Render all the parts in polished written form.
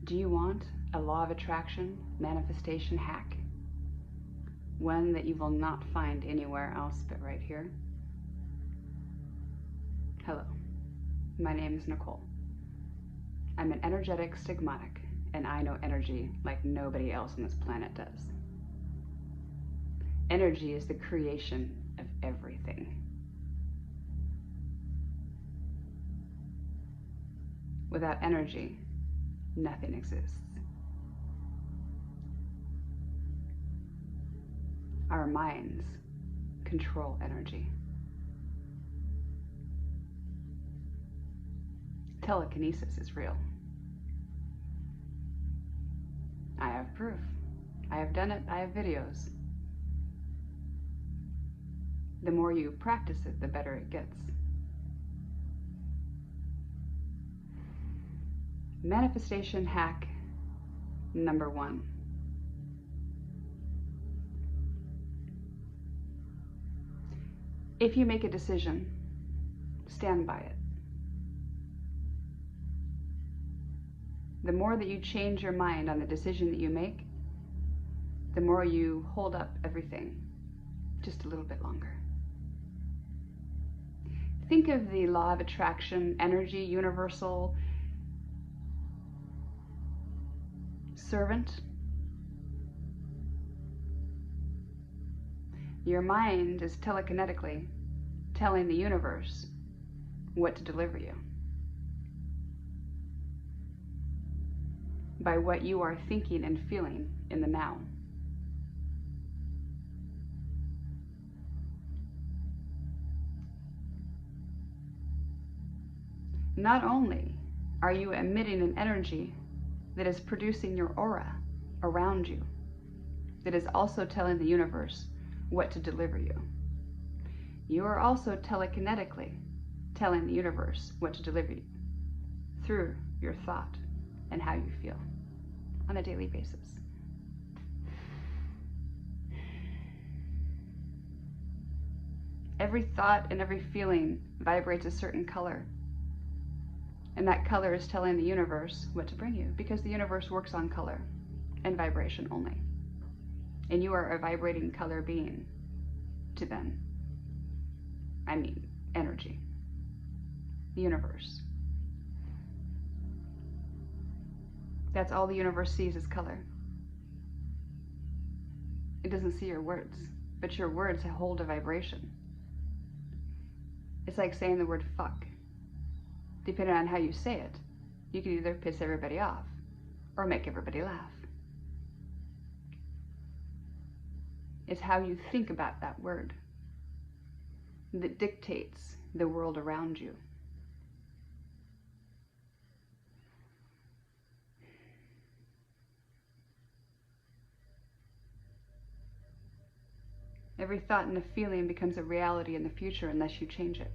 Do you want a law of attraction manifestation hack? One that you will not find anywhere else but right here? Hello, my name is Nicole. I'm an energetic stigmatic, and I know energy like nobody else on this planet does. Energy is the creation of everything. Without energy, nothing exists. Our minds control energy. Telekinesis is real. I have proof. I have done it. I have videos. The more you practice it, the better it gets. Manifestation hack number 1. If you make a decision, stand by it. The more that you change your mind on the decision that you make, the more you hold up everything just a little bit longer. Think of the law of attraction, energy, universal servant. Your mind is telekinetically telling the universe what to deliver you by what you are thinking and feeling in the now. Not only are you emitting an energy that is producing your aura around you, that is also telling the universe what to deliver you. You are also telekinetically telling the universe what to deliver you through your thought and how you feel on a daily basis. Every thought and every feeling vibrates a certain color, and that color is telling the universe what to bring you, because the universe works on color and vibration only. And you are a vibrating color being to them. I mean, energy. The universe. That's all the universe sees is color. It doesn't see your words, but your words hold a vibration. It's like saying the word fuck. Depending on how you say it, you can either piss everybody off or make everybody laugh. It's how you think about that word that dictates the world around you. Every thought and a feeling becomes a reality in the future unless you change it.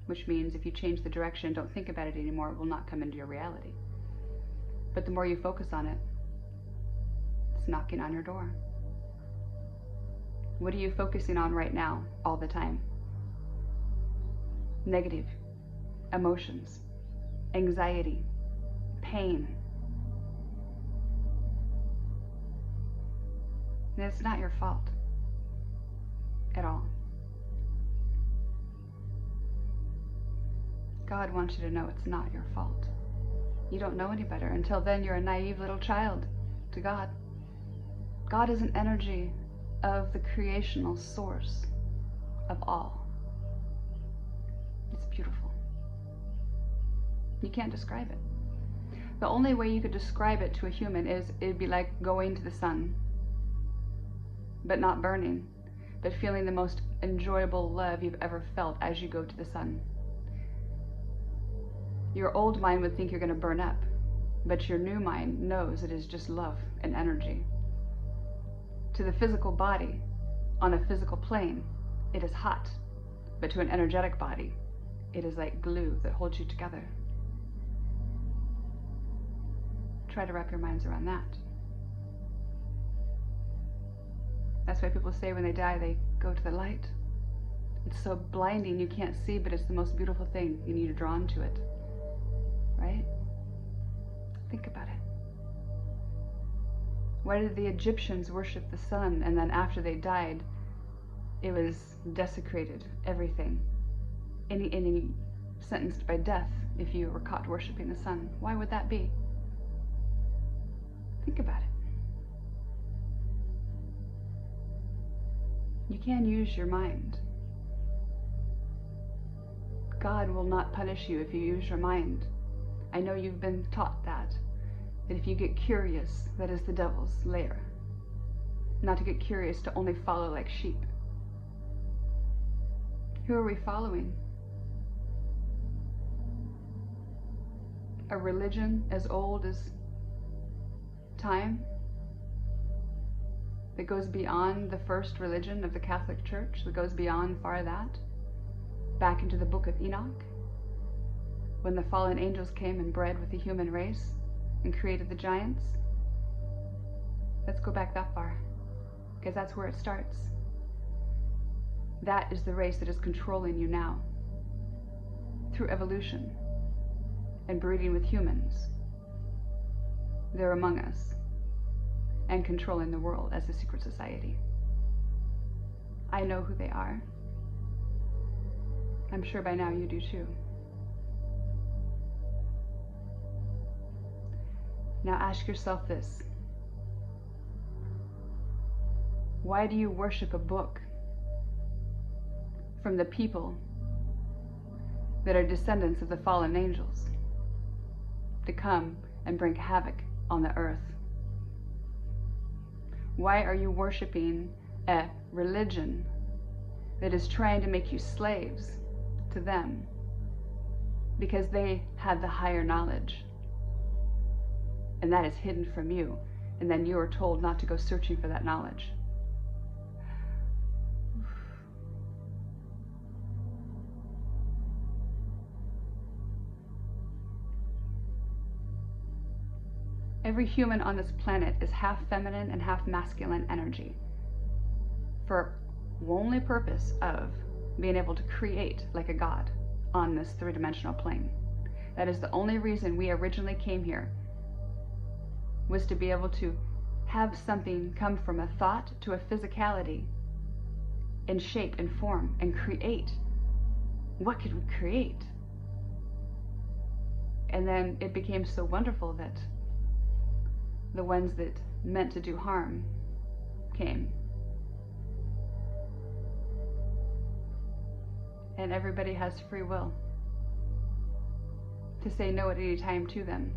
Which means if you change the direction, don't think about it anymore, it will not come into your reality. But the more you focus on it, it's knocking on your door. What are you focusing on right now, all the time? Negative emotions, anxiety, pain. And it's not your fault at all. God wants you to know it's not your fault. You don't know any better. Until then, you're a naive little child to God. God is an energy of the creational source of all. It's beautiful. You can't describe it. The only way you could describe it to a human is it'd be like going to the sun, but not burning, but feeling the most enjoyable love you've ever felt as you go to the sun. Your old mind would think you're going to burn up, but your new mind knows it is just love and energy. To the physical body, on a physical plane, it is hot, but to an energetic body, it is like glue that holds you together. Try to wrap your minds around that. That's why people say when they die, they go to the light. It's so blinding you can't see, but it's the most beautiful thing, and you're drawn to it. Right? Think about it. Why did the Egyptians worship the sun, and then after they died, it was desecrated, everything? Any sentenced by death if you were caught worshiping the sun. Why would that be? Think about it. You can use your mind. God will not punish you if you use your mind. I know you've been taught that if you get curious, that is the devil's lair. Not to get curious, to only follow like sheep. Who are we following? A religion as old as time, that goes beyond the first religion of the Catholic Church, that goes beyond far that, back into the book of Enoch, when the fallen angels came and bred with the human race and created the giants. Let's go back that far, because that's where it starts. That is the race that is controlling you now, through evolution and breeding with humans. They're among us and controlling the world as a secret society. I know who they are. I'm sure by now you do too. Now ask yourself this. Why do you worship a book from the people that are descendants of the fallen angels to come and bring havoc on the earth? Why are you worshiping a religion that is trying to make you slaves to them because they have the higher knowledge, and that is hidden from you, and then you are told not to go searching for that knowledge? Every human on this planet is half feminine and half masculine energy, for only purpose of being able to create like a god on this three-dimensional plane. That is the only reason we originally came here, was to be able to have something come from a thought to a physicality and shape and form and create. What could we create? And then it became so wonderful that the ones that meant to do harm came. And everybody has free will to say no at any time to them.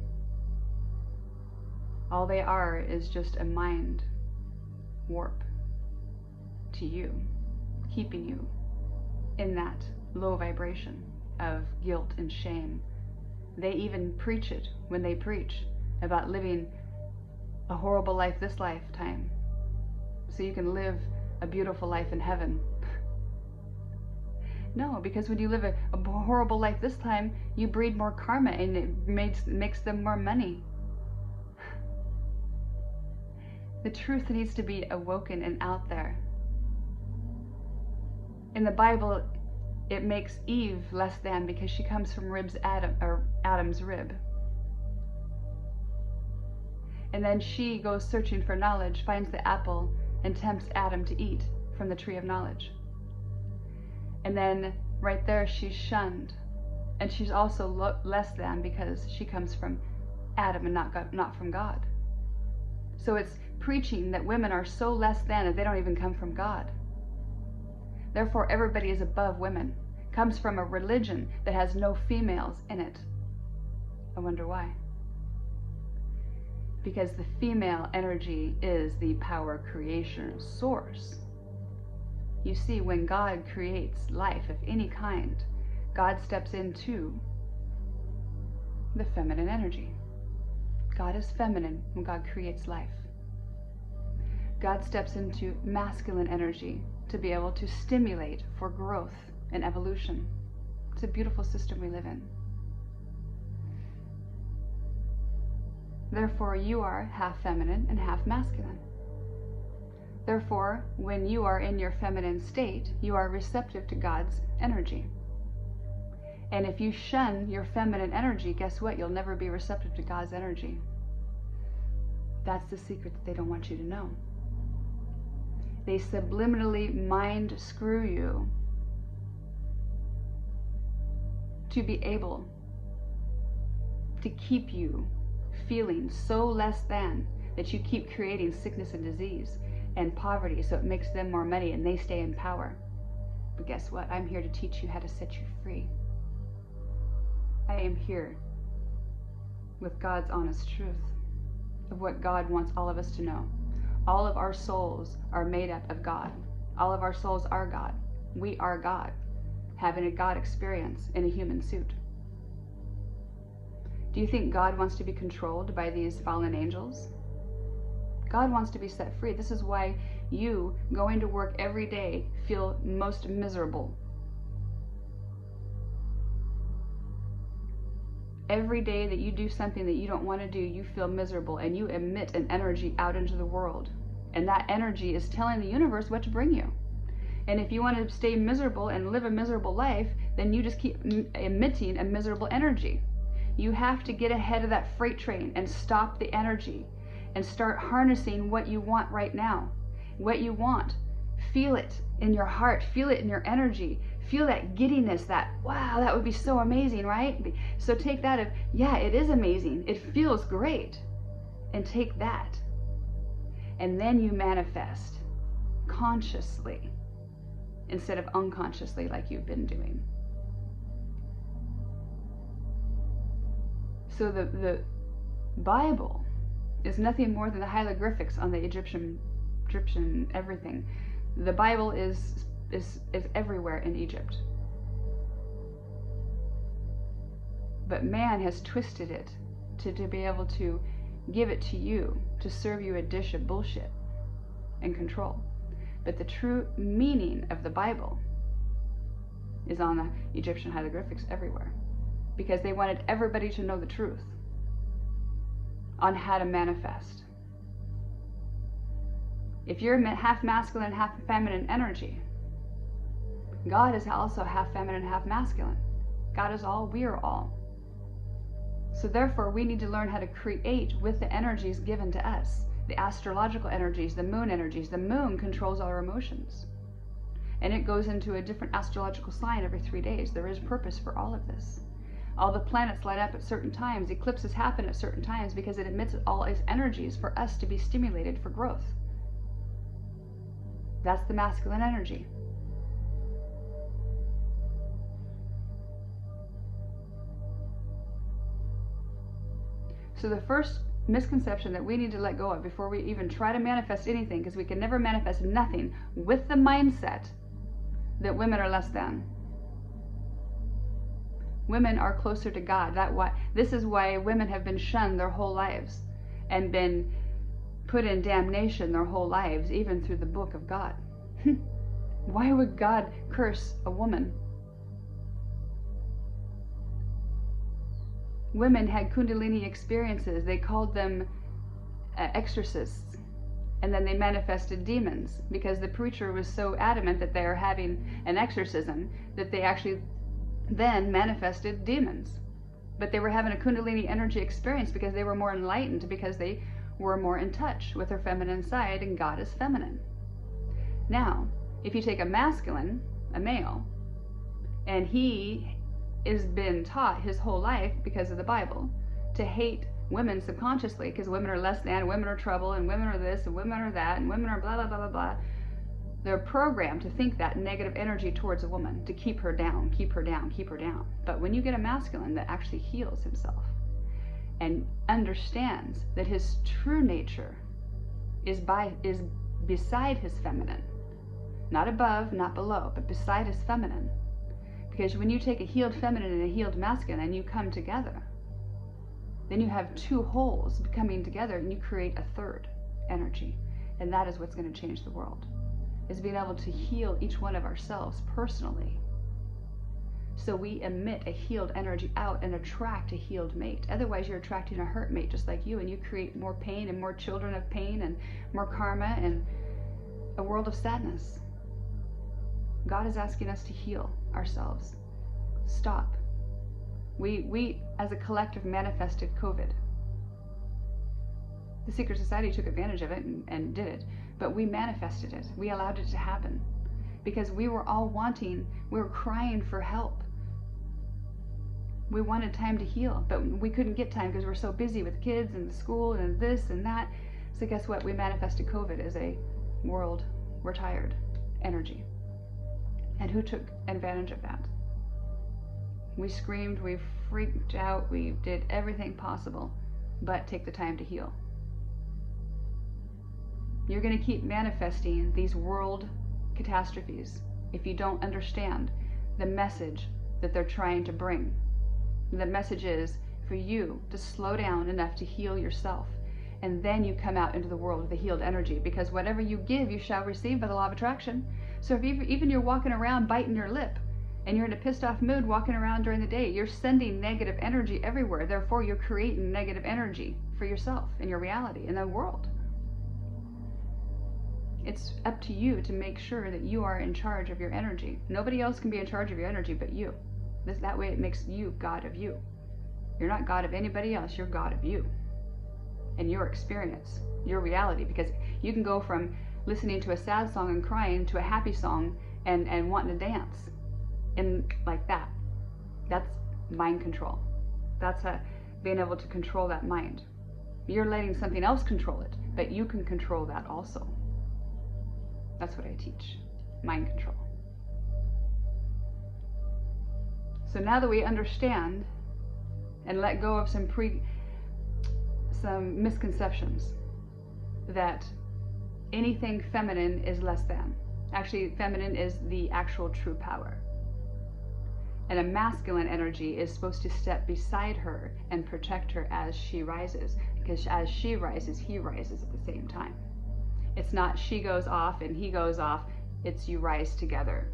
All they are is just a mind warp to you, keeping you in that low vibration of guilt and shame. They even preach it when they preach about living a horrible life this lifetime so you can live a beautiful life in heaven. No, because when you live a horrible life this time, you breed more karma and it makes them more money. The truth needs to be awoken and out there. In the Bible, it makes Eve less than because she comes from Adam's rib. And then she goes searching for knowledge, finds the apple, and tempts Adam to eat from the tree of knowledge. And then right there she's shunned. And she's also less than because she comes from Adam and not from God. So it's preaching that women are so less than that they don't even come from God. Therefore everybody is above women. Comes from a religion that has no females in it. I wonder why. Because the female energy is the power creation source. You see, when God creates life of any kind, God steps into the feminine energy. God is feminine when God creates life. God steps into masculine energy to be able to stimulate for growth and evolution. It's a beautiful system we live in. Therefore, you are half feminine and half masculine. Therefore, when you are in your feminine state, you are receptive to God's energy. And if you shun your feminine energy, guess what? You'll never be receptive to God's energy. That's the secret that they don't want you to know. They subliminally mind screw you to be able to keep you feeling so less than that you keep creating sickness and disease and poverty, so it makes them more money and they stay in power. But guess what? I'm here to teach you how to set you free. I am here with God's honest truth of what God wants all of us to know. All of our souls are made up of God. All of our souls are God. We are God, having a God experience in a human suit. Do you think God wants to be controlled by these fallen angels? God wants to be set free. This is why you, going to work every day, feel most miserable. Every day that you do something that you don't want to do, you feel miserable, and you emit an energy out into the world. And that energy is telling the universe what to bring you. And if you want to stay miserable and live a miserable life, then you just keep emitting a miserable energy. You have to get ahead of that freight train and stop the energy and start harnessing what you want right now. What you want. Feel it in your heart. Feel it in your energy. Feel that giddiness, that, wow, that would be so amazing, right? So take that of, yeah, it is amazing. It feels great. And take that. And then you manifest consciously instead of unconsciously like you've been doing. So the Bible is nothing more than the hieroglyphics on the Egyptian everything. The Bible is everywhere in Egypt. But man has twisted it to be able to give it to you, to serve you a dish of bullshit and control. But the true meaning of the Bible is on the Egyptian hieroglyphics everywhere, because they wanted everybody to know the truth on how to manifest. If you're half masculine, half feminine energy, God is also half feminine, half masculine. God is all, we are all. So therefore, we need to learn how to create with the energies given to us. The astrological energies, the moon energies. The moon controls our emotions. And it goes into a different astrological sign every 3 days. There is purpose for all of this. All the planets light up at certain times. Eclipses happen at certain times because it emits all its energies for us to be stimulated for growth. That's the masculine energy. So the first misconception that we need to let go of before we even try to manifest anything, because we can never manifest nothing with the mindset that women are less than. Women are closer to God. This is why women have been shunned their whole lives and been put in damnation their whole lives, even through the book of God. Why would God curse a woman? Women had Kundalini experiences. They called them exorcists. And then they manifested demons because the preacher was so adamant that they were having an exorcism that they actually then manifested demons. But they were having a Kundalini energy experience because they were more enlightened, because they were more in touch with their feminine side, and God is feminine. Now, if you take a masculine, a male, and he has been taught his whole life because of the Bible to hate women subconsciously, because women are less than, women are trouble, and women are this, and women are that, and women are blah, blah, blah, blah, blah. They're programmed to think that negative energy towards a woman, to keep her down, keep her down, keep her down. But when you get a masculine that actually heals himself and understands that his true nature is beside his feminine, not above, not below, but beside his feminine. Because when you take a healed feminine and a healed masculine and you come together, then you have two wholes coming together and you create a third energy. And that is what's going to change the world, is being able to heal each one of ourselves personally. So we emit a healed energy out and attract a healed mate. Otherwise, you're attracting a hurt mate just like you, and you create more pain and more children of pain and more karma and a world of sadness. God is asking us to heal ourselves. Stop. We as a collective manifested COVID. The secret society took advantage of it and did it, but we manifested it. We allowed it to happen because we were all we were crying for help. We wanted time to heal, but we couldn't get time because we're so busy with kids and school and this and that. So guess what? We manifested COVID as a world, we're tired energy. And who took advantage of that? We screamed, we freaked out, we did everything possible, but take the time to heal. You're going to keep manifesting these world catastrophes if you don't understand the message that they're trying to bring. The message is for you to slow down enough to heal yourself, and then you come out into the world with a healed energy, because whatever you give, you shall receive by the law of attraction. So if even you're walking around biting your lip, and you're in a pissed off mood walking around during the day, you're sending negative energy everywhere. Therefore, you're creating negative energy for yourself in your reality, in the world. It's up to you to make sure that you are in charge of your energy. Nobody else can be in charge of your energy but you. That way it makes you God of you. You're not God of anybody else, you're God of you. And your experience, your reality, because you can go from listening to a sad song and crying to a happy song and wanting to dance. And like that. That's mind control. That's being able to control that mind. You're letting something else control it, but you can control that also. That's what I teach. Mind control. So now that we understand and let go of some misconceptions that anything feminine is less than. Actually, feminine is the actual true power. And a masculine energy is supposed to step beside her and protect her as she rises, because as she rises, he rises at the same time. It's not she goes off and he goes off, it's you rise together.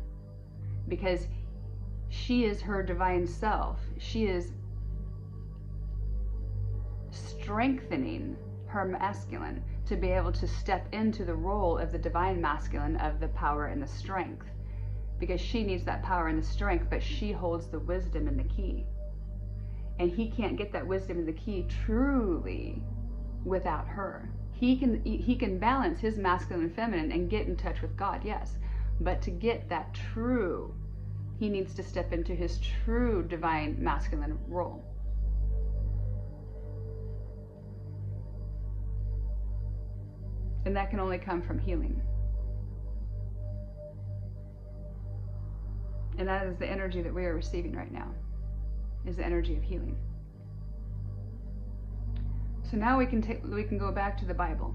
Because she is her divine self. She is strengthening her masculine to be able to step into the role of the divine masculine of the power and the strength. Because she needs that power and the strength, but she holds the wisdom and the key. And he can't get that wisdom and the key truly without her. He can balance his masculine and feminine and get in touch with God, yes. But to get that true, he needs to step into his true divine masculine role. And that can only come from healing. And that is the energy that we are receiving right now, is the energy of healing. So now we can go back to the Bible.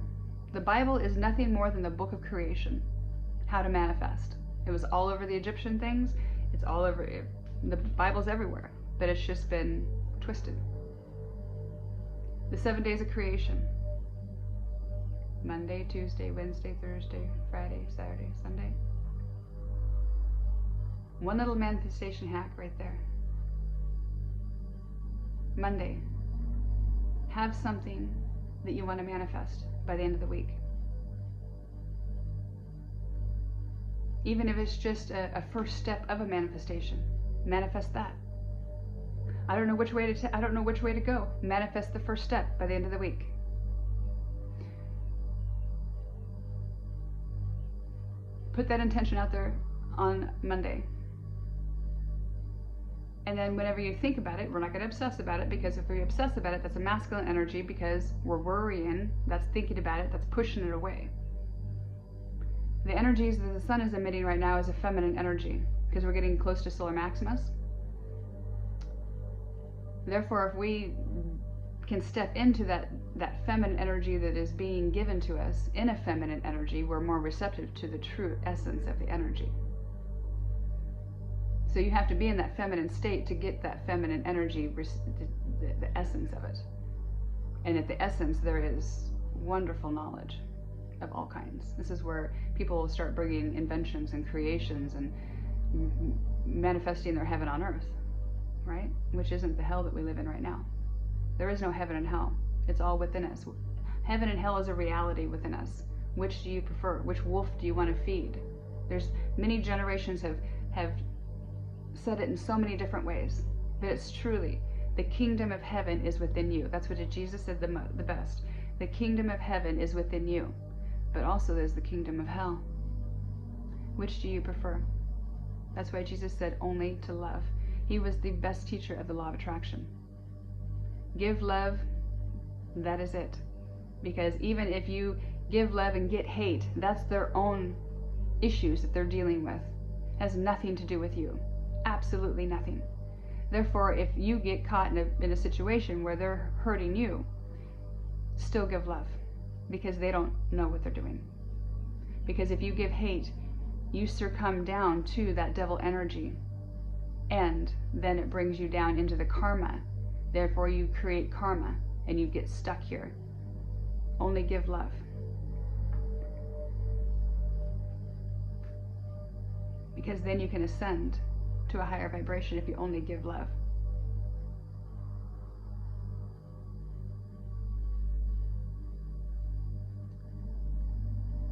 The Bible is nothing more than the book of creation, how to manifest. It was all over the Egyptian things. It's all over, the Bible's everywhere, but it's just been twisted. The 7 days of creation. Monday, Tuesday, Wednesday, Thursday, Friday, Saturday, Sunday. One little manifestation hack right there. Monday. Have something that you want to manifest by the end of the week. Even if it's just a first step of a manifestation, manifest that. I don't know which way to go. Manifest the first step by the end of the week. Put that intention out there on Monday. And then whenever you think about it, we're not going to obsess about it, because if we obsess about it, that's a masculine energy, because we're worrying, that's thinking about it, that's pushing it away. The energies that the sun is emitting right now is a feminine energy, because we're getting close to Solar Maximus. Therefore, if we can step into that feminine energy that is being given to us in a feminine energy, we're more receptive to the true essence of the energy. So you have to be in that feminine state to get that feminine energy, the essence of it. And at the essence, there is wonderful knowledge of all kinds. This is where people will start bringing inventions and creations and manifesting their heaven on earth, right? Which isn't the hell that we live in right now. There is no heaven and hell. It's all within us. Heaven and hell is a reality within us. Which do you prefer? Which wolf do you want to feed? There's many generations have said it in so many different ways, but it's truly the kingdom of heaven is within you. That's what Jesus said the best. The kingdom of heaven is within you, but also there's the kingdom of hell. Which do you prefer? That's why Jesus said only to love. He was the best teacher of the law of attraction. Give love, that is it. Because even if you give love and get hate, that's their own issues that they're dealing with. It has nothing to do with you. Absolutely nothing. Therefore, if you get caught in a situation where they're hurting you, still give love, because they don't know what they're doing. Because if you give hate, you succumb down to that devil energy, and then it brings you down into the karma. Therefore, you create karma, and you get stuck here. Only give love. Because then you can ascend to a higher vibration if you only give love.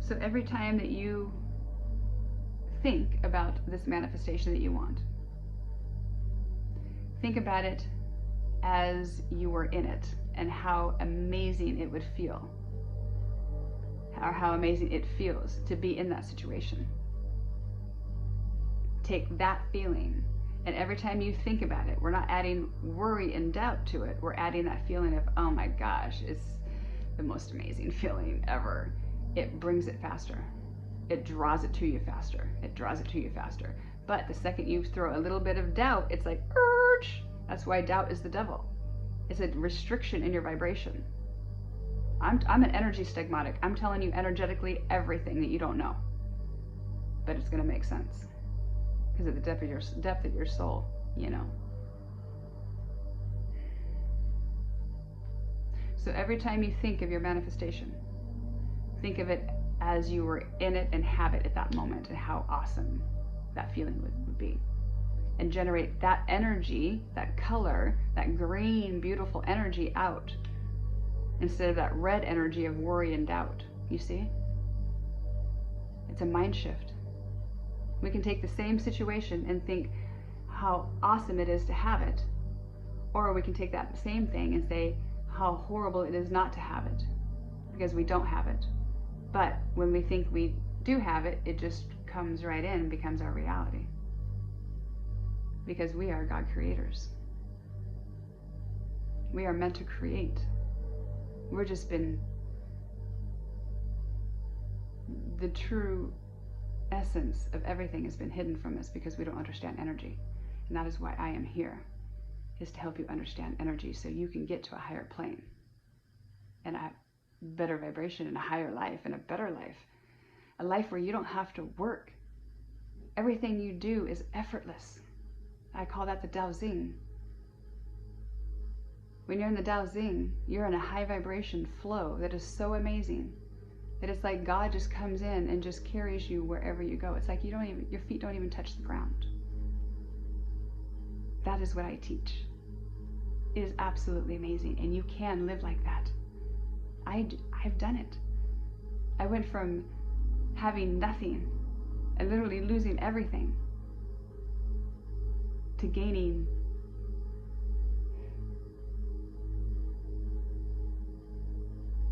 So every time that you think about this manifestation that you want, think about it as you were in it and how amazing it would feel, or how amazing it feels to be in that situation. Take that feeling, and every time you think about it, we're not adding worry and doubt to it. We're adding that feeling of, oh my gosh, it's the most amazing feeling ever. It brings it faster. It draws it to you faster. It draws it to you faster. But the second you throw a little bit of doubt, it's like, urge. That's why doubt is the devil. It's a restriction in your vibration. I'm an energy stigmatic. I'm telling you energetically everything that you don't know. But it's going to make sense. Because of the depth of your soul, you know. So every time you think of your manifestation, think of it as you were in it and have it at that moment, and how awesome that feeling would be. And generate that energy, that color, that green, beautiful energy out, instead of that red energy of worry and doubt. You see? It's a mind shift. We can take the same situation and think how awesome it is to have it. Or we can take that same thing and say how horrible it is not to have it, because we don't have it. But when we think we do have it, it just comes right in and becomes our reality. Because we are God creators. We are meant to create. We're just been the true essence of everything has been hidden from us because we don't understand energy. And that is why I am here, is to help you understand energy so you can get to a higher plane and a better vibration and a higher life and a better life. A life where you don't have to work. Everything you do is effortless. I call that the Dao Xing. When you're in the Dao Xing, you're in a high vibration flow that is so amazing that it's like God just comes in and just carries you wherever you go. It's like your feet don't even touch the ground. That is what I teach. It is absolutely amazing, and you can live like that. I've done it. I went from having nothing and literally losing everything to gaining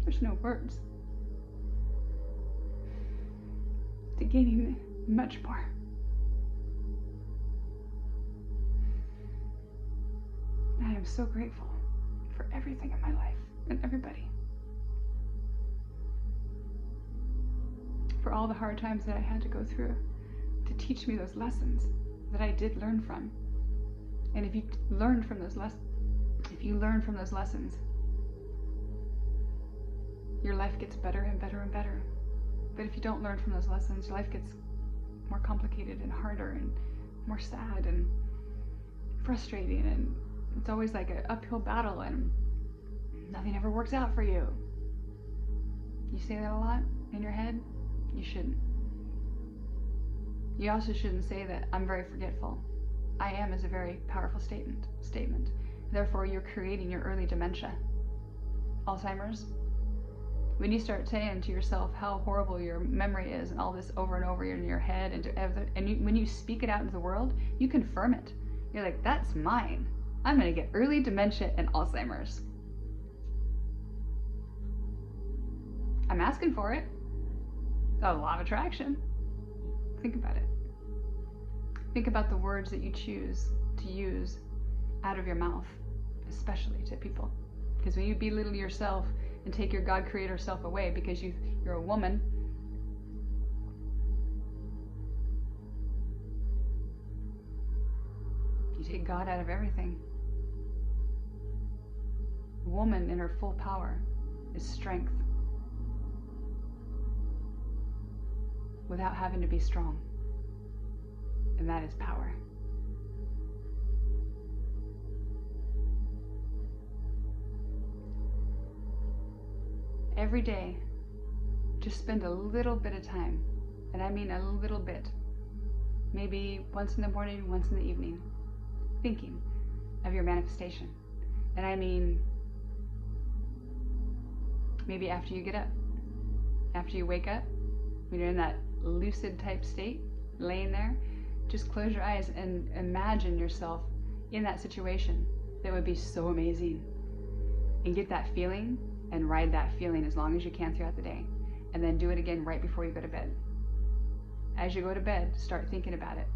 there's no words, to gaining much more. I am so grateful for everything in my life and everybody. For all the hard times that I had to go through to teach me those lessons that I did learn from. And if you learn from those lessons, your life gets better and better and better. But if you don't learn from those lessons, your life gets more complicated and harder and more sad and frustrating, and it's always like an uphill battle and nothing ever works out for you. You say that a lot in your head? You shouldn't. You also shouldn't say that I'm very forgetful. I am is a very powerful statement. Therefore, you're creating your early dementia. Alzheimer's. When you start saying to yourself how horrible your memory is and all this over and over in your head, when you speak it out into the world, you confirm it. You're like, that's mine. I'm going to get early dementia and Alzheimer's. I'm asking for it. A law of attraction. Think about it. Think about the words that you choose to use out of your mouth, especially to people. Because when you belittle yourself and take your God creator self away because you're a woman, you take God out of everything. Woman in her full power is strength without having to be strong. And that is power. Every day, just spend a little bit of time, and I mean a little bit, maybe once in the morning, once in the evening, thinking of your manifestation. And I mean maybe after you get up, after you wake up, when you're in that lucid type state, laying there, just close your eyes and imagine yourself in that situation that would be so amazing, and get that feeling and ride that feeling as long as you can throughout the day, and then do it again right before you go to bed. As you go to bed, start thinking about it,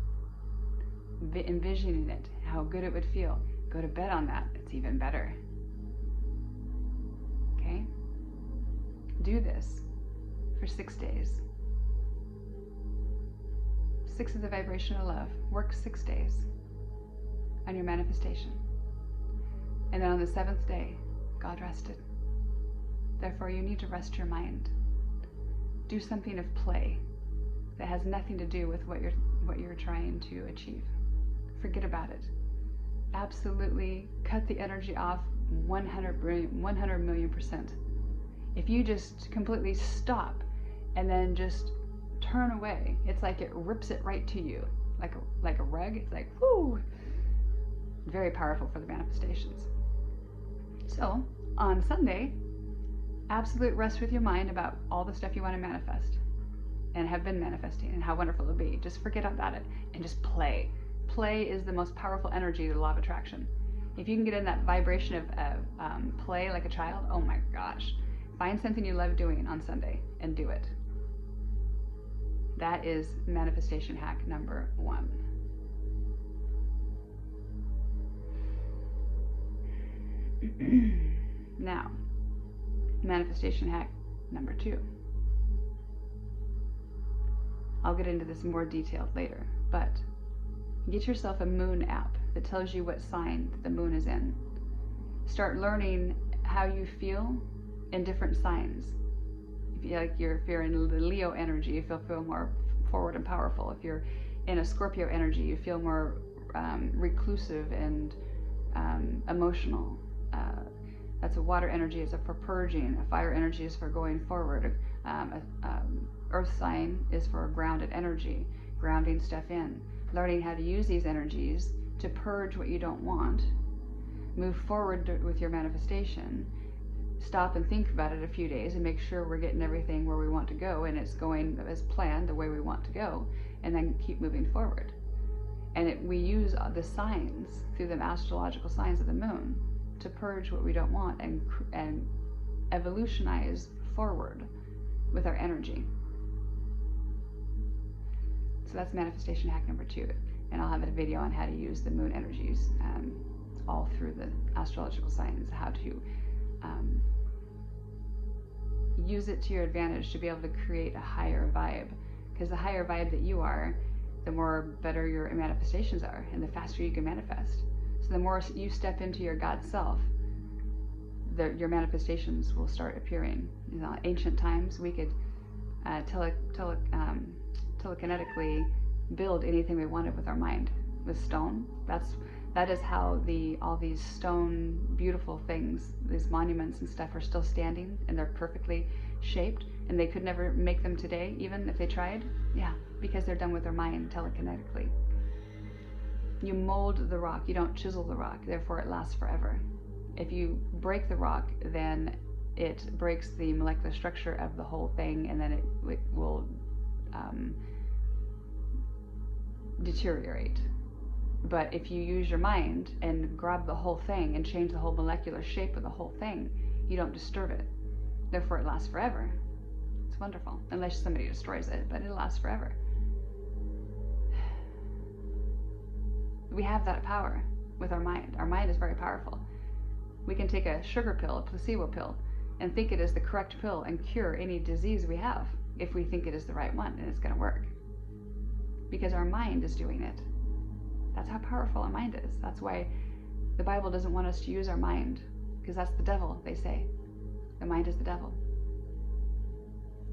envisioning it, how good it would feel. Go to bed on that. It's even better. Okay? Do this for 6 days. 6 is the vibration of love. Work 6 days on your manifestation. And then on the 7th day, God rested. Therefore, you need to rest your mind. Do something of play that has nothing to do with what you're trying to achieve. Forget about it. Absolutely cut the energy off 100 million%. If you just completely stop and then just turn away, it's like it rips it right to you, like a rug. It's like, whoo! Very powerful for the manifestations. So, on Sunday, absolute rest with your mind about all the stuff you want to manifest and have been manifesting and how wonderful it'll be. Just forget about it and just play. Play is the most powerful energy of the law of attraction. If you can get in that vibration of play like a child, oh my gosh. Find something you love doing on Sunday and do it. That is manifestation hack number 1. Now, manifestation hack number 2. I'll get into this in more detail later, but get yourself a moon app that tells you what sign the moon is in. Start learning how you feel in different signs. If you're in the Leo energy, you feel more forward and powerful. If you're in a Scorpio energy, you feel more reclusive and emotional. That's a water energy is for purging. A fire energy is for going forward. Earth sign is for grounded energy, grounding stuff in. Learning how to use these energies to purge what you don't want. Move forward with your manifestation. Stop and think about it a few days and make sure we're getting everything where we want to go and it's going as planned the way we want to go, and then keep moving forward. And we use the signs through the astrological signs of the moon to purge what we don't want and evolutionize forward with our energy. So that's manifestation hack number 2, and I'll have a video on how to use the moon energies all through the astrological signs, how to use it to your advantage to be able to create a higher vibe, because the higher vibe that you are, the more better your manifestations are and the faster you can manifest. So the more you step into your God self, your manifestations will start appearing. You know, ancient times we could telekinetically build anything we wanted with our mind, with stone. That is how all these stone beautiful things, these monuments and stuff, are still standing, and they're perfectly shaped, and they could never make them today even if they tried. Yeah, because they're done with their mind telekinetically. You mold the rock, you don't chisel the rock, therefore it lasts forever. If you break the rock, then it breaks the molecular structure of the whole thing, and then it will deteriorate. But if you use your mind and grab the whole thing and change the whole molecular shape of the whole thing, you don't disturb it. Therefore it lasts forever. It's wonderful, unless somebody destroys it, but it'll last forever. We have that power with our mind. Our mind is very powerful. We can take a sugar pill, a placebo pill, and think it is the correct pill and cure any disease we have if we think it is the right one and it's going to work. Because our mind is doing it. That's how powerful our mind is. That's why the Bible doesn't want us to use our mind, because that's the devil, they say. The mind is the devil.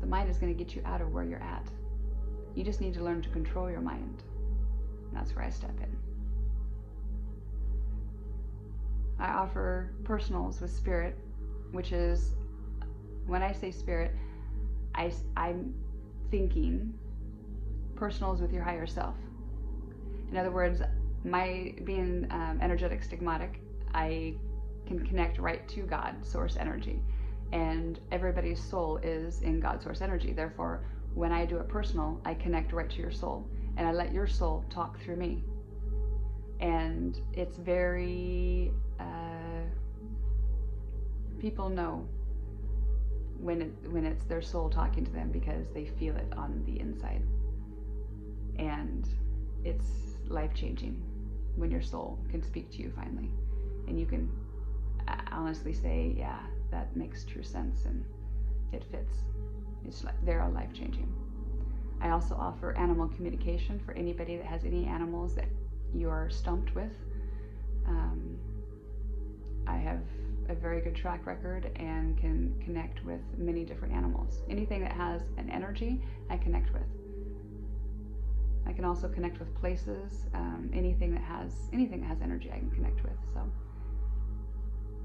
The mind is going to get you out of where you're at. You just need to learn to control your mind. And that's where I step in. I offer personals with spirit, which is, when I say spirit, I'm thinking personals with your higher self. In other words, my being energetic stigmatic, I can connect right to God, source energy. And everybody's soul is in God, source energy. Therefore, when I do it personal, I connect right to your soul. And I let your soul talk through me. And it's very... people know when it's their soul talking to them, because they feel it on the inside. And it's life-changing when your soul can speak to you finally. And you can honestly say, yeah, that makes true sense and it fits. It's like they're all life-changing. I also offer animal communication for anybody that has any animals that you're stumped with. I have a very good track record and can connect with many different animals. Anything that has an energy, I connect with. I can also connect with places. Anything that has energy, I can connect with. So,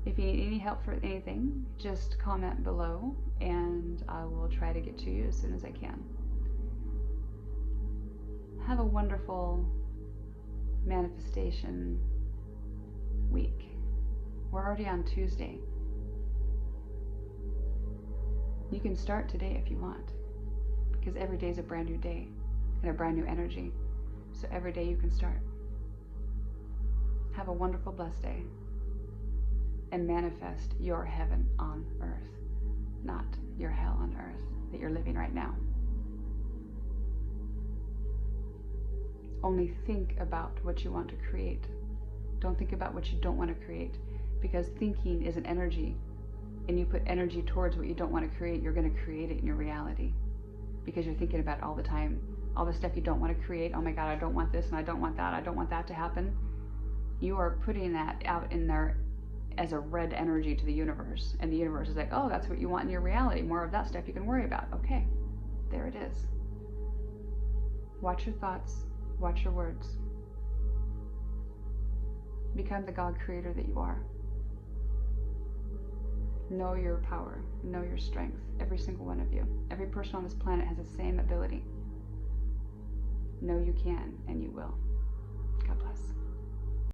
if you need any help for anything, just comment below, and I will try to get to you as soon as I can. Have a wonderful manifestation week. We're already on Tuesday. You can start today if you want, because every day is a brand new day and a brand new energy. So every day you can start. Have a wonderful, blessed day, and manifest your heaven on earth, not your hell on earth that you're living right now. Only think about what you want to create. Don't think about what you don't want to create, because thinking is an energy, and you put energy towards what you don't want to create, you're going to create it in your reality, because you're thinking about it all the time. All the stuff you don't want to create. Oh my God, I don't want this and I don't want that. I don't want that to happen. You are putting that out in there as a red energy to the universe, and the universe is like, oh, that's what you want in your reality. More of that stuff you can worry about. Okay, there it is. Watch your thoughts. Watch your words. Become the God creator that you are. Know your power. Know your strength. Every single one of you. Every person on this planet has the same ability. Know you can, and you will. God bless.